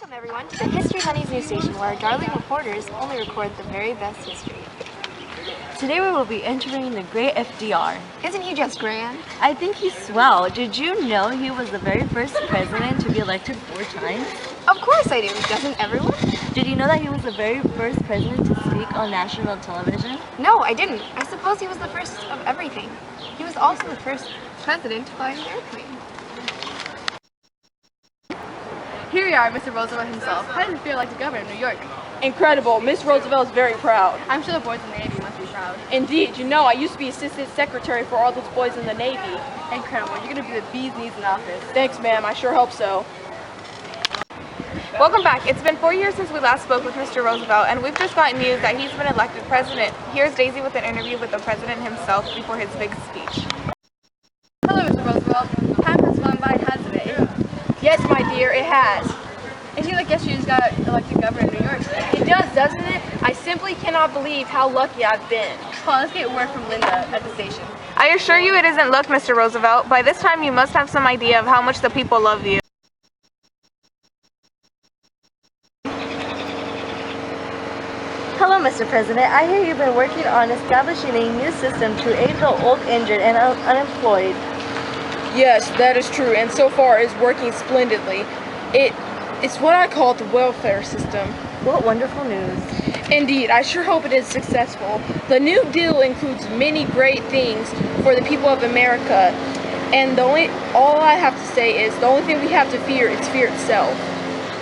Welcome everyone to the History Honeys news station, where our darling reporters only record the very best history. Today we will be interviewing the great FDR. Isn't he just grand? I think he's swell. Did you know he was the very first president to be elected 4 times? Of course I do. Doesn't everyone? Did you know that he was the very first president to speak on national television? No, I didn't. I suppose he was the first of everything. He was also the first president to fly an airplane. Here we are, Mr. Roosevelt himself. How does it feel like the governor of New York? Incredible. Miss Roosevelt is very proud. I'm sure the boys in the Navy must be proud. Indeed. You know, I used to be assistant secretary for all those boys in the Navy. Incredible. You're going to be the bee's knees in office. Thanks, ma'am. I sure hope so. Welcome back. It's been 4 years since we last spoke with Mr. Roosevelt, and we've just gotten news that he's been elected president. Here's Daisy with an interview with the president himself before his big speech. Hello, Mr. Roosevelt. Time has gone by, hasn't it? Yes, my dear, it has. It seems like yesterday you just got elected governor of New York. It does, doesn't it? I simply cannot believe how lucky I've been. Well, let's get word from Linda at the station. I assure you it isn't luck, Mr. Roosevelt. By this time you must have some idea of how much the people love you. Hello, Mr. President. I hear you've been working on establishing a new system to aid the old, injured, and unemployed. Yes, that is true, and so far it's working splendidly. It's what I call the welfare system. What wonderful news. Indeed, I sure hope it is successful. The New Deal includes many great things for the people of America, and all I have to say is the only thing we have to fear is fear itself.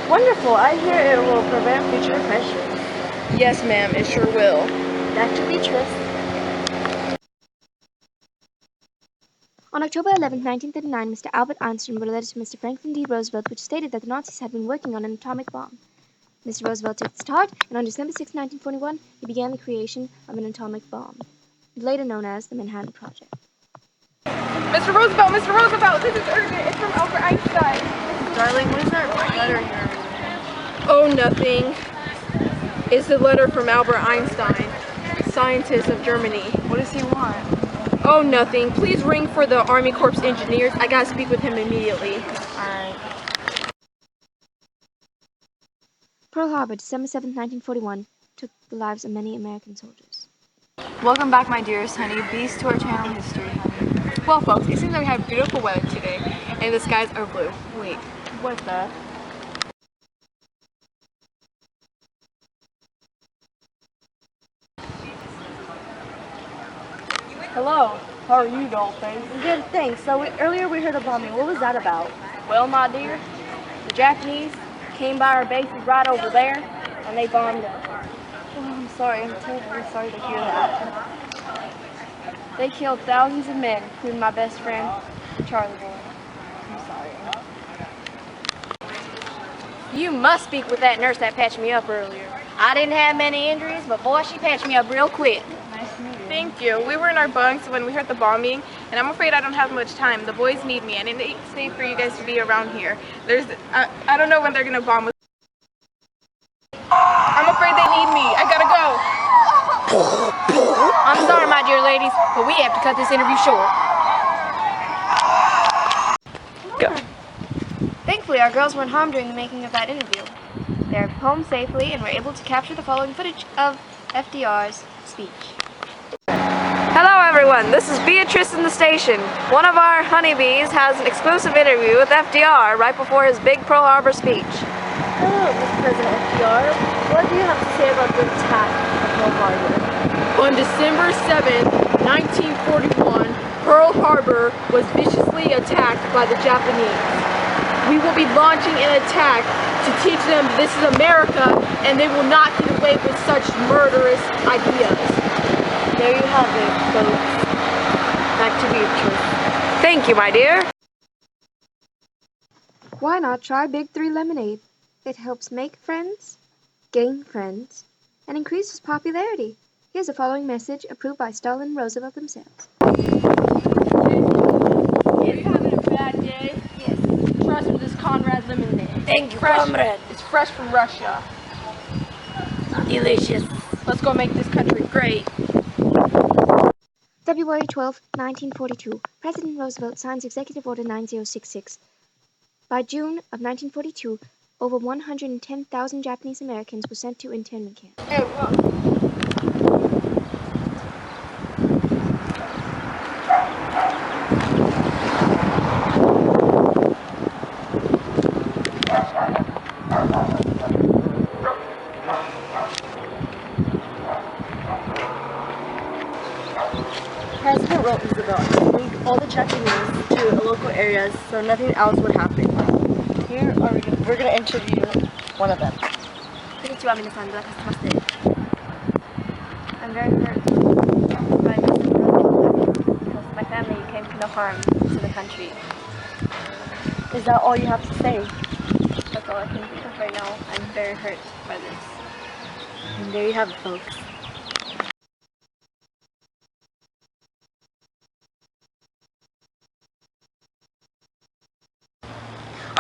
Wonderful. I hear it will prevent future depression. Yes, ma'am, it sure will. Back to Beatrice. On October 11, 1939, Mr. Albert Einstein wrote a letter to Mr. Franklin D. Roosevelt which stated that the Nazis had been working on an atomic bomb. Mr. Roosevelt took the start, and on December 6, 1941, he began the creation of an atomic bomb, later known as the Manhattan Project. Mr. Roosevelt, this is urgent. It's from Albert Einstein. Darling, what is that letter here? Oh, nothing. It's a letter from Albert Einstein, scientist of Germany. What does he want? Oh, nothing. Please ring for the Army Corps engineers. I gotta speak with him immediately. Alright. Pearl Harbor, December 7, 1941, took the lives of many American soldiers. Welcome back, my dearest honey bees, to our channel History Honey. Well, folks, it seems like we have beautiful weather today, and the skies are blue. Wait, what the? Hello. How are you, dollface? Good, thanks. So earlier we heard a bombing. What was that about? Well, my dear, the Japanese came by our bases right over there, and they bombed us. Oh, I'm sorry. I'm terribly sorry to hear that. They killed thousands of men, including my best friend, Charlie Boy. I'm sorry. You must speak with that nurse that patched me up earlier. I didn't have many injuries, but boy, she patched me up real quick. Thank you. We were in our bunks when we heard the bombing, and I'm afraid I don't have much time. The boys need me, and it ain't safe for you guys to be around here. I don't know when they're gonna bomb us. I'm afraid they need me. I gotta go. I'm sorry, my dear ladies, but we have to cut this interview short. Thankfully, our girls weren't harmed during the making of that interview. They are home safely and were able to capture the following footage of FDR's speech. Hello everyone, this is Beatrice in the station. One of our honeybees has an exclusive interview with FDR right before his big Pearl Harbor speech. Hello, Mr. President FDR. What do you have to say about the attack of Pearl Harbor? On December 7th, 1941, Pearl Harbor was viciously attacked by the Japanese. We will be launching an attack to teach them this is America and they will not get away with such murderous ideas. There you have it, folks. Back to Beatrice. Thank you, my dear. Why not try Big 3 Lemonade? It helps make friends, gain friends, and increases popularity. Here's the following message approved by Stalin and Roosevelt themselves. If you're having a bad day, yes, trust with this Conrad lemonade. Thank you, Comrade. It's fresh from Russia. Delicious. Let's go make this country great. February 12, 1942, President Roosevelt signs Executive Order 9066. By June of 1942, over 110,000 Japanese Americans were sent to internment camps. President Roosevelt moved all the Japanese to local areas so nothing else would happen. Here are we're going to interview one of them. Konnichiwa, minasan. I'm very hurt by Mr. Roosevelt because my family came to no harm to the country. Is that all you have to say? That's all I can think of right now. I'm very hurt by this. And there you have it, folks.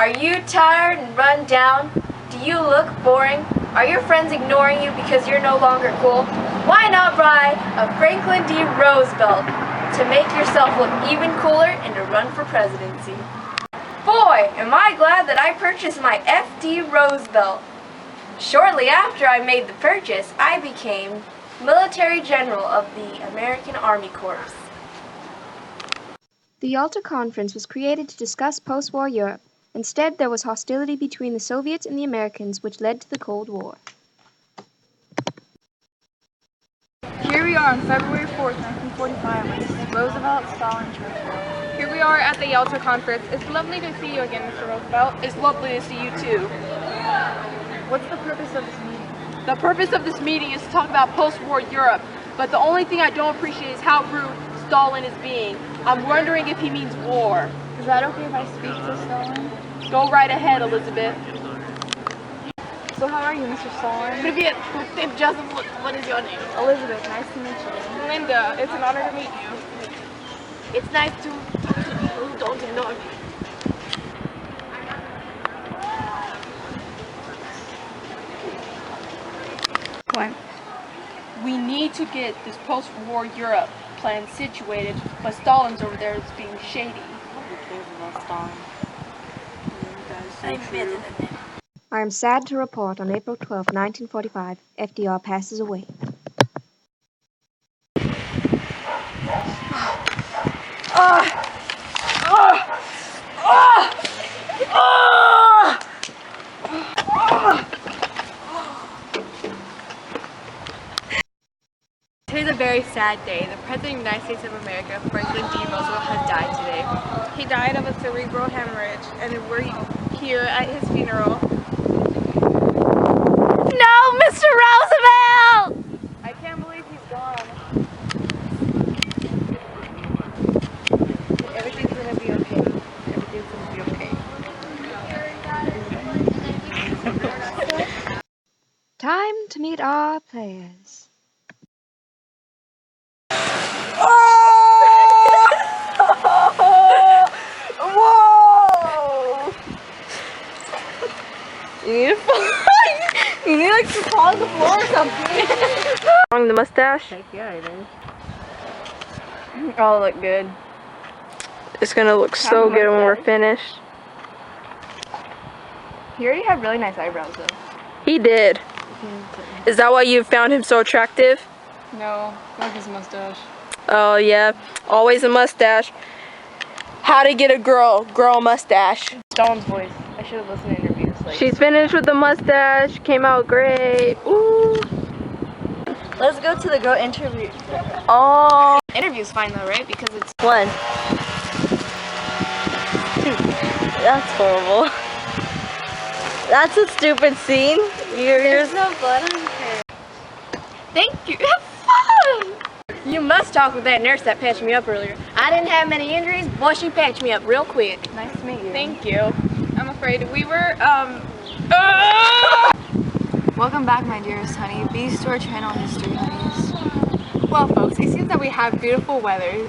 Are you tired and run down? Do you look boring? Are your friends ignoring you because you're no longer cool? Why not buy a Franklin D. Roosevelt to make yourself look even cooler and to run for presidency? Boy, am I glad that I purchased my F.D. Roosevelt. Shortly after I made the purchase, I became Military General of the American Army Corps. The Yalta Conference was created to discuss post-war Europe. Instead, there was hostility between the Soviets and the Americans, which led to the Cold War. Here we are on February 4th, 1945, with Roosevelt, Stalin, Churchill. Here we are at the Yalta Conference. It's lovely to see you again, Mr. Roosevelt. It's lovely to see you too. What's the purpose of this meeting? The purpose of this meeting is to talk about post-war Europe, but the only thing I don't appreciate is how rude Stalin is being. I'm wondering if he means war. Is that okay if I speak to Stalin? Go right ahead, Elizabeth. So how are you, Mr. Stalin? Привет, Joseph, what is your name? Elizabeth, nice to meet you. Linda, it's an honor to meet you. It's nice to talk to people who don't ignore me. What? We need to get this post-war Europe plan situated, but Stalin's over there is being shady. I am sad to report on April 12, 1945, FDR passes away. Today's a very sad day. The President of the United States of America, Franklin D. Roosevelt, has died today. He died of a cerebral hemorrhage, and we're here at his funeral. No, Mr. Roosevelt! I can't believe he's gone. Everything's gonna be okay. Everything's gonna be okay. Time to meet our players. Whoa! You need like to fall on the floor or something. Along the mustache? Heck yeah, it is. Oh, look good. It's gonna look so good when we're finished. He already had really nice eyebrows, though. He did. Is that why you found him so attractive? No, like his mustache. Oh yeah, always a mustache. How to get a girl mustache. Stalin's voice. I should have listened to interviews. Like, She's finished with the mustache, came out great. Ooh. Let's go to the girl interview. Oh. interview's fine though, right? Because it's One. That's horrible. That's a stupid scene. There's no blood on her. Thank you. Have fun. You must talk with that nurse that patched me up earlier. I didn't have many injuries. Boy, she patched me up real quick. Nice to meet you. Thank you. I'm afraid we were, Welcome back, my dearest honey. Be to our channel, History Honeys. Well, folks, it seems that we have beautiful weather.